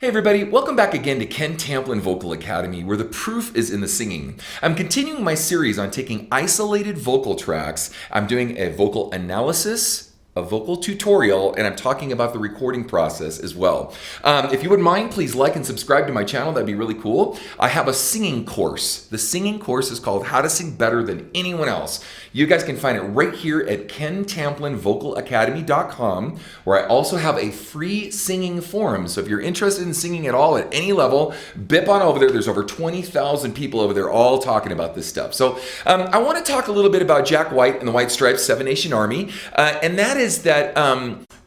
Hey everybody, welcome back again to Ken Tamplin Vocal Academy, where the proof is in the singing. I'm continuing my series on taking isolated vocal tracks. I'm doing a vocal analysis, a vocal tutorial, and I'm talking about the recording process as well. If you wouldn't mind, please like and subscribe to my channel. That'd be really cool. I have a singing course. The singing course is called How to Sing Better Than Anyone Else. You guys can find it right here at kentamplinvocalacademy.com, where I also have a free singing forum. So if you're interested in singing at all at any level, bip on over there. There's over 20,000 people over there all talking about this stuff. So I want to talk a little bit about Jack White and the White Stripes, Seven Nation Army, and that is that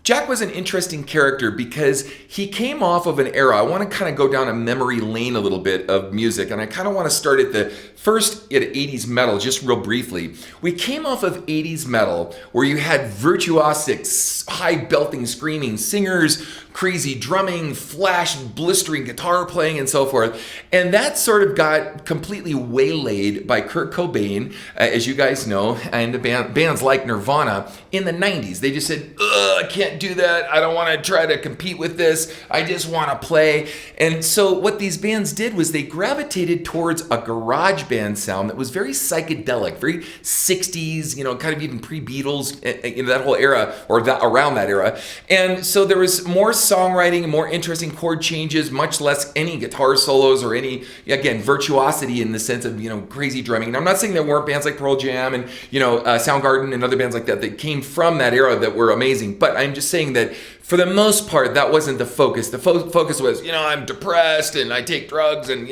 Jack was an interesting character because he came off of an era. I want to kind of go down a memory lane a little bit of music, and I kind of want to start at the first at 80s metal, just real briefly. We came off of 80s metal where you had virtuosic, high belting, screaming singers, crazy drumming, flash, blistering guitar playing, and so forth. And that sort of got completely waylaid by Kurt Cobain, as you guys know, and the bands like Nirvana in the 90s. They just said, I can't do that. I don't want to try to compete with this. I just want to play. And so what these bands did was they gravitated towards a garage band sound that was very psychedelic, very 60s, kind of even pre-Beatles, that whole era, or that around that era. And so there was more songwriting and more interesting chord changes, much less any guitar solos or any, again, virtuosity in the sense of, crazy drumming. And I'm not saying there weren't bands like Pearl Jam and, Soundgarden and other bands like that came from that era that were amazing. But I'm just saying that for the most part, that wasn't the focus. The focus was, I'm depressed and I take drugs and,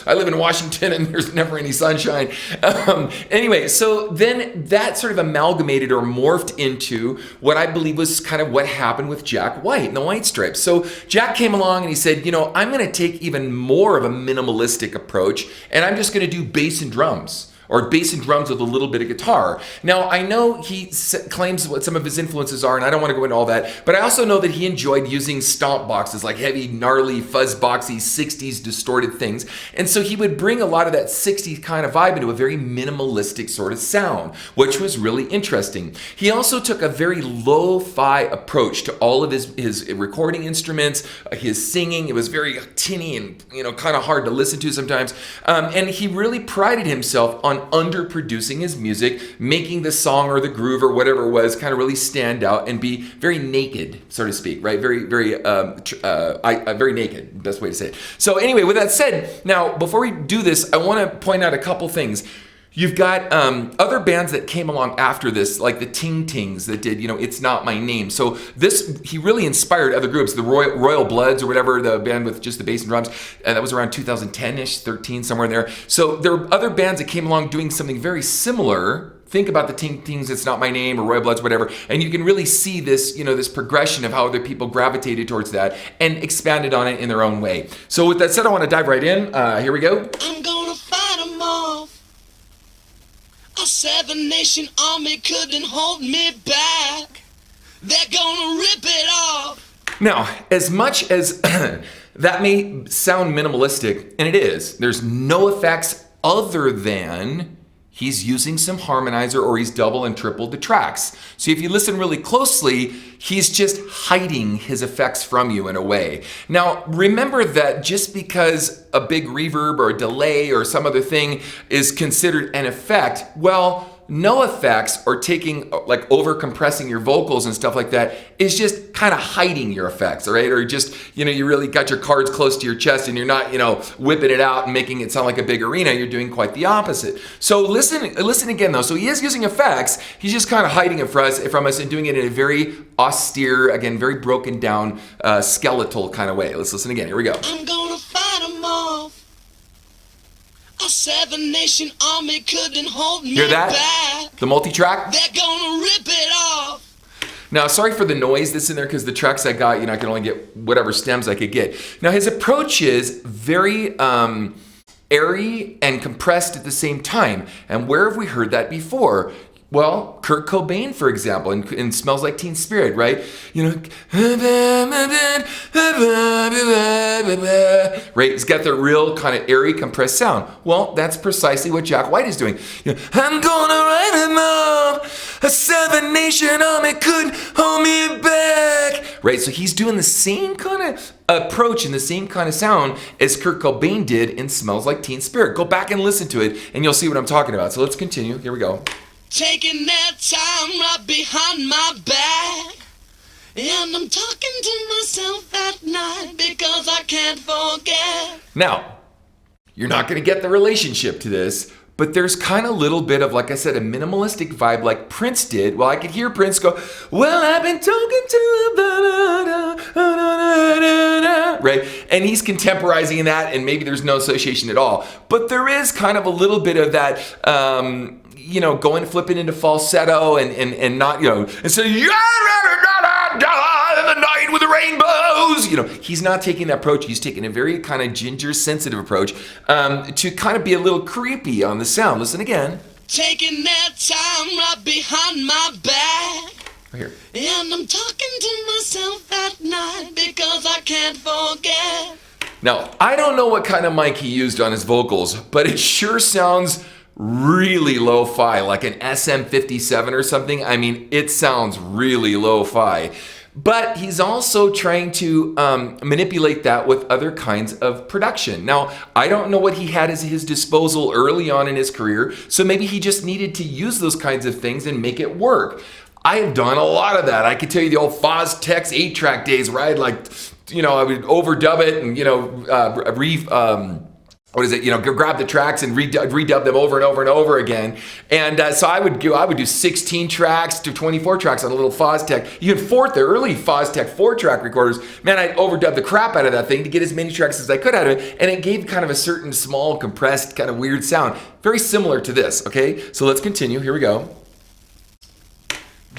I live in Washington and there's never any sunshine. Anyway, so then that sort of amalgamated or morphed into what I believe was kind of what happened with Jack White and the White Stripes. So Jack came along and he said, I'm going to take even more of a minimalistic approach and I'm just going to do bass and drums. Or bass and drums with a little bit of guitar. Now, I know he claims what some of his influences are, and I don't want to go into all that, but I also know that he enjoyed using stomp boxes, like heavy, gnarly, fuzz boxy, 60s distorted things. And so he would bring a lot of that 60s kind of vibe into a very minimalistic sort of sound, which was really interesting. He also took a very lo-fi approach to all of his recording instruments, his singing. It was very tinny and, kind of hard to listen to sometimes. And he really prided himself on underproducing his music, making the song or the groove or whatever it was kind of really stand out and be very naked, so to speak, right? Very, very, very naked, best way to say it. So anyway, with that said, now before we do this, I want to point out a couple things. You've got other bands that came along after this, like the Ting Tings that did, It's Not My Name. So he really inspired other groups, the Royal Bloods or whatever, the band with just the bass and drums. That was around 2010-ish, 13, somewhere in there. So there were other bands that came along doing something very similar. Think about the Ting Tings, It's Not My Name, or Royal Bloods, whatever. And you can really see this, this progression of how other people gravitated towards that and expanded on it in their own way. So with that said, I want to dive right in. Here we go. I'm gonna fight 'em all. A Seven Nation Army couldn't hold me back. They're gonna rip it off. Now, as much as that may sound minimalistic, and it is, there's no effects other than he's using some harmonizer or he's double and tripled the tracks. So if you listen really closely, he's just hiding his effects from you in a way. Now, remember that just because a big reverb or a delay or some other thing is considered an effect, well, no effects or taking, like over compressing your vocals and stuff like that is just kind of hiding your effects, all right? Or just, you really got your cards close to your chest and you're not, whipping it out and making it sound like a big arena. You're doing quite the opposite. So listen again though. So he is using effects. He's just kind of hiding it from us and doing it in a very austere, again, very broken down, skeletal kind of way. Let's listen again. Here we go. I'm gonna fight 'em all. A Seven Nation Army couldn't hold me Hear that? back. The multi-track? They're gonna rip it off. Now, sorry for the noise that's in there because the tracks I got, I can only get whatever stems I could get. Now, his approach is very airy and compressed at the same time. And where have we heard that before? Well, Kurt Cobain, for example, in Smells Like Teen Spirit, right? right? He's got the real kind of airy, compressed sound. Well, that's precisely what Jack White is doing. I'm gonna write him off. A Seven Nation army couldn't hold me back. Right, so he's doing the same kind of approach and the same kind of sound as Kurt Cobain did in Smells Like Teen Spirit. Go back and listen to it, and you'll see what I'm talking about. So let's continue. Here we go. Taking that time right behind my back. And I'm talking to myself at night because I can't forget. Now, you're not going to get the relationship to this, but there's kind of a little bit of, like I said, a minimalistic vibe like Prince did. Well, I could hear Prince go, well, I've been talking to right? And he's contemporizing that, and maybe there's no association at all. But there is kind of a little bit of that, going flipping into falsetto and not, and so, the night with the rainbows. He's not taking that approach. He's taking a very kind of ginger sensitive approach to kind of be a little creepy on the sound. Listen again. Taking that time right behind my back. Right here. And I'm talking to myself at night because I can't forget. Now, I don't know what kind of mic he used on his vocals, but it sure sounds really lo-fi, like an SM57 or something. I mean, it sounds really lo-fi. But he's also trying to manipulate that with other kinds of production. Now, I don't know what he had at his disposal early on in his career, so maybe he just needed to use those kinds of things and make it work. I have done a lot of that. I could tell you the old Fostex 8-track days where I'd I would overdub it and, grab the tracks and redub them over and over and over again. And so I would do 16 tracks to 24 tracks on a little Fostex. Even the early Fostex 4-track recorders, man, I'd overdub the crap out of that thing to get as many tracks as I could out of it. And it gave kind of a certain small, compressed, kind of weird sound. Very similar to this, okay? So let's continue. Here we go.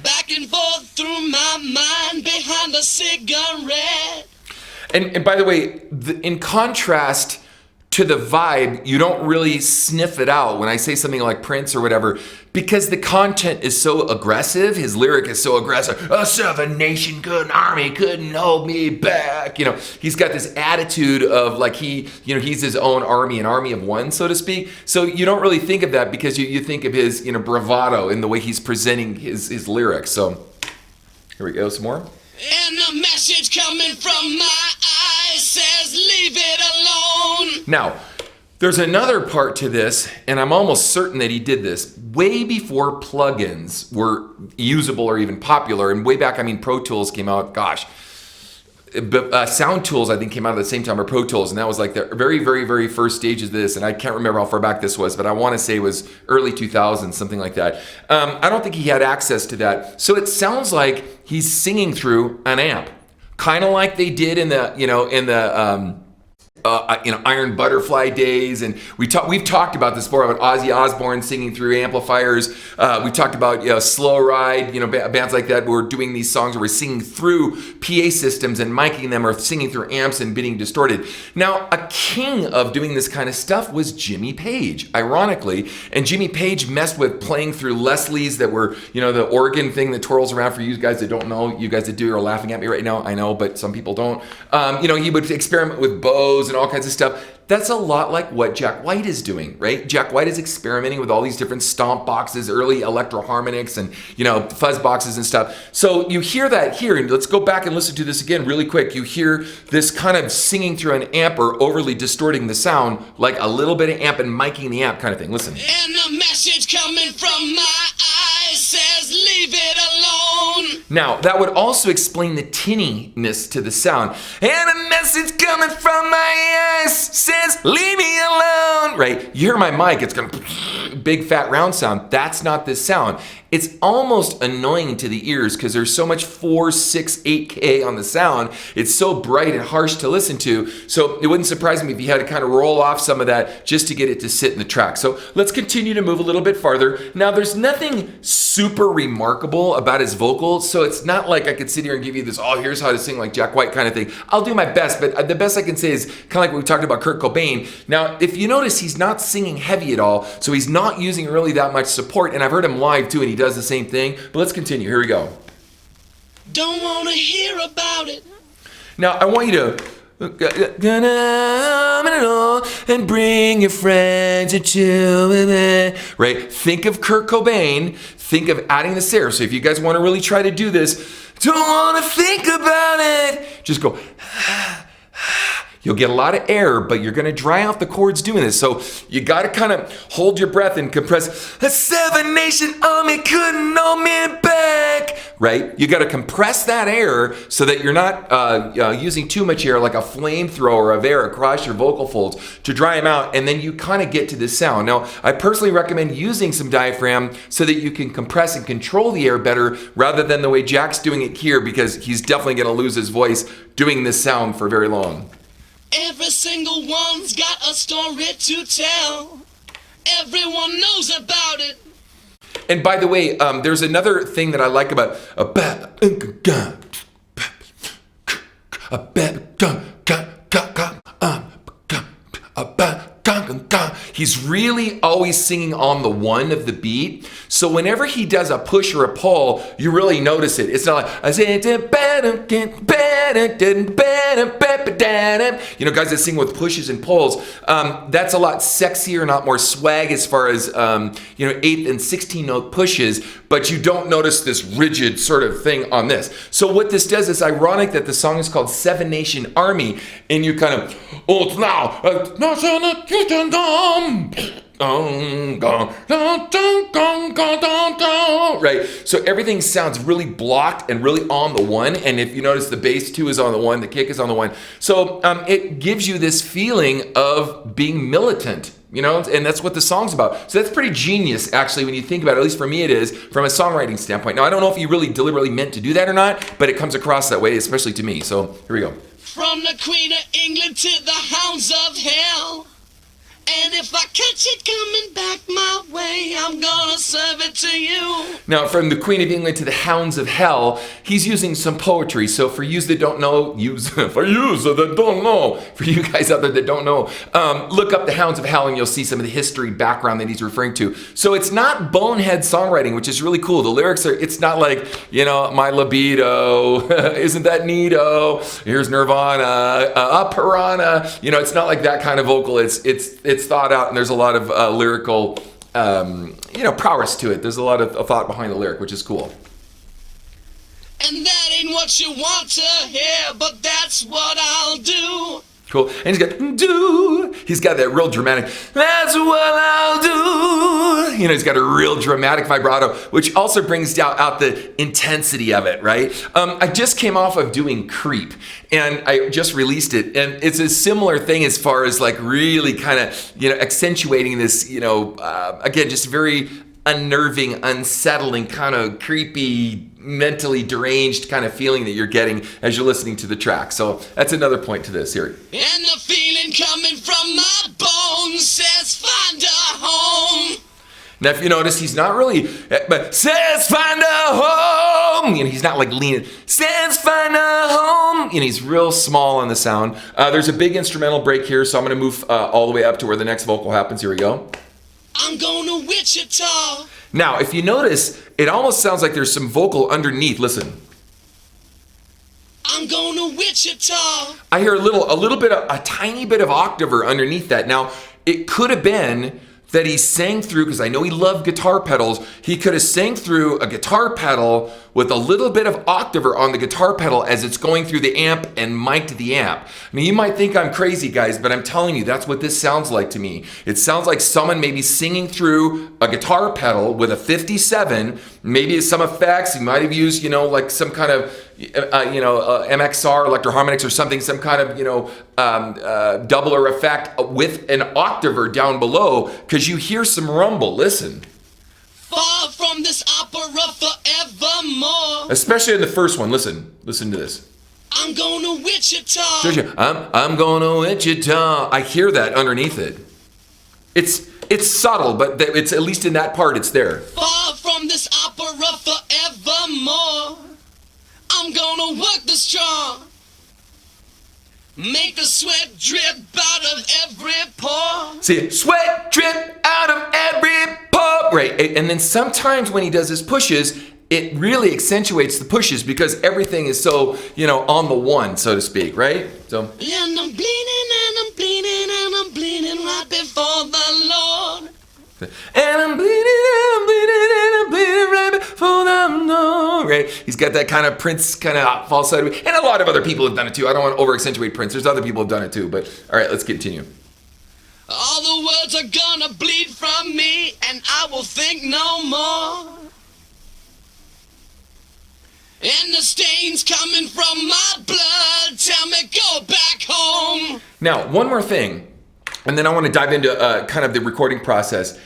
Back and forth through my mind behind a cigarette. And by the way, in contrast to the vibe, you don't really sniff it out when I say something like Prince or whatever, because the content is so aggressive. His lyric is so aggressive. A Seven Nation good army couldn't hold me back. He's got this attitude of like he's his own army, an army of one, so to speak. So you don't really think of that because you think of his bravado in the way he's presenting his lyrics. So here we go, some more. And the message coming from my eyes says, leave it alone. Now, there's another part to this, and I'm almost certain that he did this way before plugins were usable or even popular. And way back, Pro Tools came out, Sound Tools, I think, came out at the same time, or Pro Tools, and that was like the very, very, very first stages of this. And I can't remember how far back this was, but I want to say it was early 2000s, something like that. I don't think he had access to that. So it sounds like he's singing through an amp, kind of like they did in the Iron Butterfly days, and we've talked about this before about Ozzy Osbourne singing through amplifiers. We talked about Slow Ride, bands like that were doing these songs where we're singing through PA systems and miking them, or singing through amps and being distorted. Now, a king of doing this kind of stuff was Jimmy Page, ironically, and Jimmy Page messed with playing through Leslie's that were, the organ thing that twirls around. For you guys that don't know, you guys that do are laughing at me right now. I know, but some people don't. He would experiment with bows and all kinds of stuff. That's a lot like what Jack White is doing, right? Jack White is experimenting with all these different stomp boxes, early electro-harmonics, and fuzz boxes and stuff. So you hear that here, and let's go back and listen to this again really quick. You hear this kind of singing through an amp or overly distorting the sound, like a little bit of amp and miking the amp kind of thing. Listen. And the message coming from my eyes says, leave it alone. Now, that would also explain the tinniness to the sound. And a message coming from my eyes says, leave me alone. Right? You hear my mic, it's going big fat round sound. That's not this sound. It's almost annoying to the ears because there's so much 4, 6, 8K on the sound. It's so bright and harsh to listen to. So it wouldn't surprise me if you had to kind of roll off some of that just to get it to sit in the track. So let's continue to move a little bit farther. Now, there's nothing super remarkable about his vocals, so it's not like I could sit here and give you this, here's how to sing like Jack White kind of thing. I'll do my best, but the best I can say is kind of like what we talked about Kurt Cobain. Now, if you notice, he's not singing heavy at all, so he's not using really that much support, and I've heard him live too, and he does the same thing. But let's continue. Here we go. Don't want to hear about it. Now, I want you to and bring your friends and children. Right? Think of Kurt Cobain. Think of adding this there. So if you guys want to really try to do this, don't want to think about it. Just go. You'll get a lot of air, but you're going to dry out the chords doing this. So you got to kind of hold your breath and compress. A Seven Nation Army couldn't hold me back. Right? You got to compress that air so that you're not using too much air like a flamethrower of air across your vocal folds to dry them out. And then you kind of get to this sound. Now, I personally recommend using some diaphragm so that you can compress and control the air better rather than the way Jack's doing it here, because he's definitely going to lose his voice doing this sound for very long. Every single one's got a story to tell. Everyone knows about it. And by the way, there's another thing that I like about he's really always singing on the one of the beat. So whenever he does a push or a pull, you really notice it. It's not like, you know, guys that sing with pushes and pulls, that's a lot sexier, not more swag as far as, 8th and 16 note pushes, but you don't notice this rigid sort of thing on this. So what this does is ironic that the song is called Seven Nation Army, and you kind of, right? So everything sounds really blocked and really on the one. And if you notice, the bass too is on the one, the kick is on the one. So it gives you this feeling of being militant, you know, and that's what the song's about. So that's pretty genius, actually, when you think about it. At least for me, it is from a songwriting standpoint. Now, I don't know if you really deliberately meant to do that or not, but it comes across that way, especially to me. So here we go. From the Queen of England to the hounds of hell. And if I catch it coming back my way, I'm gonna serve it to you. Now, from the Queen of England to the Hounds of Hell, he's using some poetry. So for you that don't know, for you guys out there that don't know, look up the Hounds of Hell and you'll see some of the history background that he's referring to. So it's not bonehead songwriting, which is really cool. The lyrics are, it's not like, my libido, isn't that neato? Here's Nirvana, a piranha. It's not like that kind of vocal. It's thought out, and there's a lot of lyrical, prowess to it. There's a lot of thought behind the lyric, which is cool. And that ain't what you want to hear, but that's what I'll do. Cool. And he's got that real dramatic, that's what I'll do. He's got a real dramatic vibrato, which also brings out the intensity of it, right? I just came off of doing Creep, and I just released it, and it's a similar thing as far as like really kind of, accentuating this, again, just very unnerving, unsettling, kind of creepy, mentally deranged kind of feeling that you're getting as you're listening to the track. So that's another point to this here. And the feeling coming from my bones says find a home. Now, if you notice, he's not really, but says find a home. He's not like leaning, says find a home. He's real small on the sound. There's a big instrumental break here, so I'm going to move all the way up to where the next vocal happens. Here we go. I'm going to Wichita. Now, if you notice, it almost sounds like there's some vocal underneath. Listen. I'm going to Wichita. I hear a tiny bit of octaver underneath that. Now, it could have been that he sang through, because I know he loved guitar pedals, he could have sang through a guitar pedal with a little bit of octaver on the guitar pedal as it's going through the amp and mic'd the amp. I mean, you might think I'm crazy, guys, but I'm telling you, that's what this sounds like to me. It sounds like someone maybe singing through a guitar pedal with a 57, maybe some effects, he might have used, like some kind of, MXR, Electro-Harmonix or something, some kind of, doubler effect with an octaver down below, because you hear some rumble. Listen. Far from this opera forevermore. Especially in the first one. Listen to this. I'm going to Wichita. I'm going to Wichita. I hear that underneath it. It's subtle, but it's at least in that part it's there. Far from this opera forevermore. I'm gonna work the straw. Make the sweat drip out of every pore. See, sweat drip out of every pore. Right, and then sometimes when he does his pushes, it really accentuates the pushes because everything is so, on the one, so to speak, right? So. And I'm bleeding and I'm bleeding and I'm bleeding right before the Lord. And I'm bleeding and I'm bleeding and I'm bleeding right before the Lord. Right? He's got that kind of Prince kind of falsetto, and a lot of other people have done it too. I don't want to over accentuate Prince. There's other people who have done it too. But all right, let's continue. All the words are gonna bleed from me, and I will think no more. And the stains coming from my blood tell me go back home. Now, one more thing, and then I want to dive into kind of the recording process.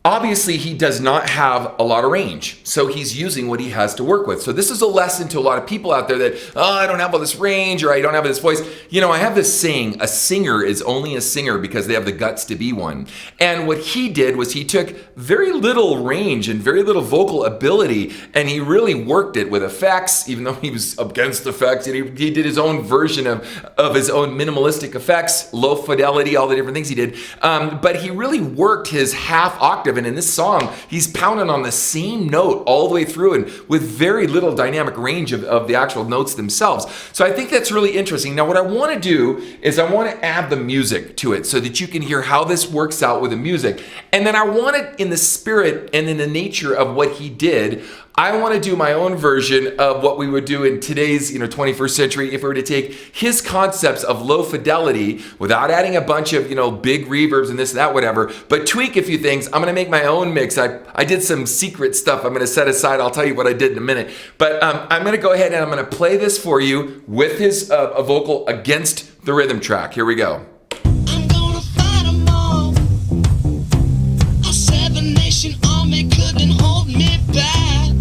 Obviously, he does not have a lot of range, so he's using what he has to work with. So this is a lesson to a lot of people out there that, I don't have all this range, or I don't have this voice. I have this saying, a singer is only a singer because they have the guts to be one. And what he did was he took very little range and very little vocal ability, and he really worked it with effects, even though he was against effects. And he did his own version of his own minimalistic effects, low fidelity, all the different things he did. But he really worked his half octave. And in this song, he's pounding on the same note all the way through and with very little dynamic range of the actual notes themselves. So I think that's really interesting. Now, what I want to do is I want to add the music to it so that you can hear how this works out with the music. And then I want it in the spirit and in the nature of what he did. I want to do my own version of what we would do in today's 21st century if we were to take his concepts of low fidelity without adding a bunch of big reverbs and this, that, whatever, but tweak a few things. I'm going to make my own mix. I did some secret stuff I'm going to set aside. I'll tell you what I did in a minute. But I'm going to go ahead and I'm going to play this for you with his a vocal against the rhythm track. Here we go. I'm gonna fight 'em all. A seven-nation army couldn't hold me back.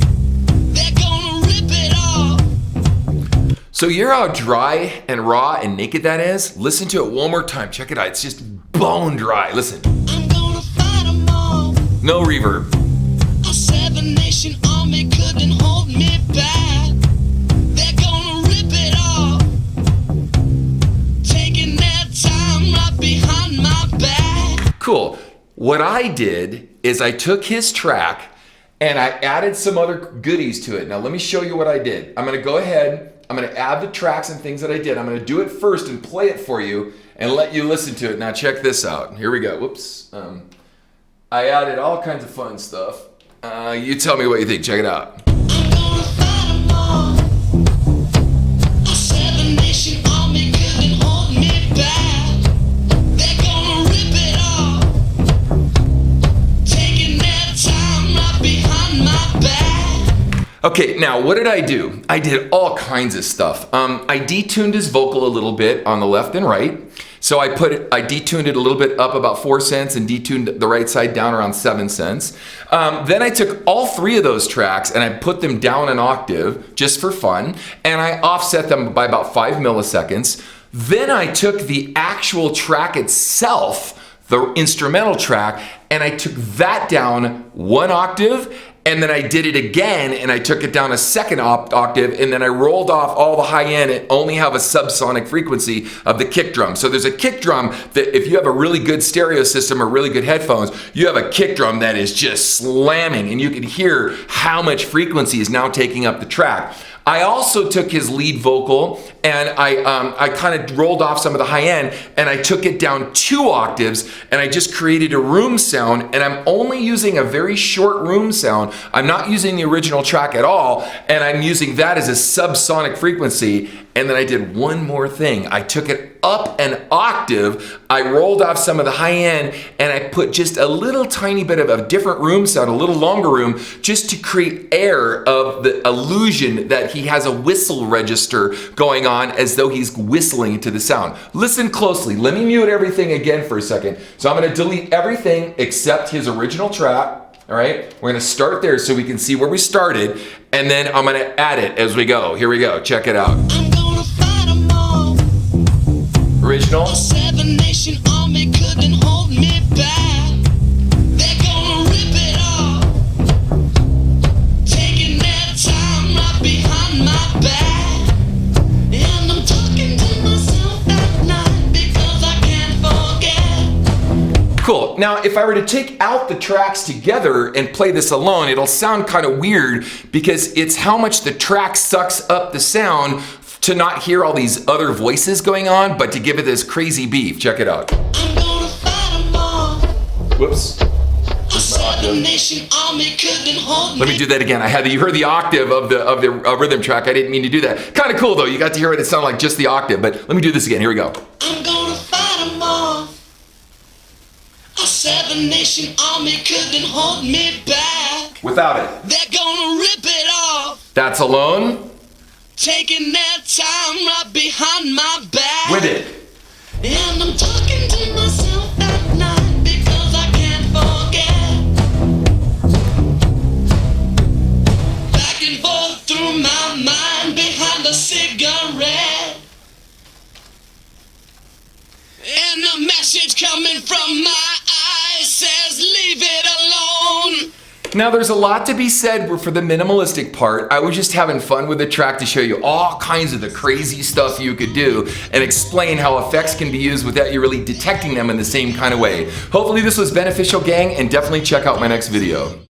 So you hear how dry and raw and naked that is? Listen to it one more time. Check it out. It's just bone dry. Listen. I'm gonna fight 'em all. No reverb. A seven-nation army couldn't hold me back. They're gonna rip it off. Taking their time right behind my back. Cool. What I did is I took his track and I added some other goodies to it. Now let me show you what I did. I'm going to go ahead. I'm going to add the tracks and things that I did. I'm going to do it first and play it for you and let you listen to it. Now check this out. Here we go. Whoops. I added all kinds of fun stuff. You tell me what you think. Check it out. I'm gonna fight 'em all. A seven-nation army couldn't hold me back. They're gonna rip it off. Taking their time right behind my back. Okay, now what did I do? I did all kinds of stuff. I detuned his vocal a little bit on the left and right. So I detuned it a little bit up about 4 cents and detuned the right side down around 7 cents. Then I took all three of those tracks and I put them down an octave just for fun. And I offset them by about 5 milliseconds. Then I took the actual track itself, the instrumental track, and I took that down 1 octave. And then I did it again and I took it down a second octave and then I rolled off all the high end and only have a subsonic frequency of the kick drum. So there's a kick drum that if you have a really good stereo system or really good headphones, you have a kick drum that is just slamming and you can hear how much frequency is now taking up the track. I also took his lead vocal and I kind of rolled off some of the high end and I took it down 2 octaves and I just created a room sound and I'm only using a very short room sound. I'm not using the original track at all and I'm using that as a subsonic frequency. And then I did one more thing. I took it up an octave, I rolled off some of the high end and I put just a little tiny bit of a different room sound, a little longer room, just to create air of the illusion that he has a whistle register going on as though he's whistling to the sound. Listen closely. Let me mute everything again for a second. So I'm going to delete everything except his original track. All right, we're going to start there so we can see where we started, and then I'm going to add it as we go. Here we go. Check it out. I'm gonna fight 'em all. Original. A seven-nation army couldn't hold me back. They're gonna rip it off. Taking their time right behind my back. And I'm talking to myself at night because I can't forget. Cool. cool. Now, if I were to take out the tracks together and play this alone, it'll sound kind of weird because it's how much the track sucks up the sound to not hear all these other voices going on, but to give it this crazy beef. Check it out. I'm gonna fight 'em all. Whoops. A seven-nation army couldn't hold Let me do that again. You heard the octave of the rhythm track. I didn't mean to do that. Kind of cool though. You got to hear it sound like just the octave. But let me do this again. Here we go. I'm gonna fight 'em all. A seven-nation army couldn't hold me back. Without it. They're gonna rip it off. That's alone. Taking their time right behind my back. With it. And I'm talking to myself at night because I can't forget. Back and forth through my mind behind a cigarette. And the message coming from my eyes says leave it alone. Now, there's a lot to be said for the minimalistic part. I was just having fun with the track to show you all kinds of the crazy stuff you could do and explain how effects can be used without you really detecting them in the same kind of way. Hopefully this was beneficial, gang, and definitely check out my next video.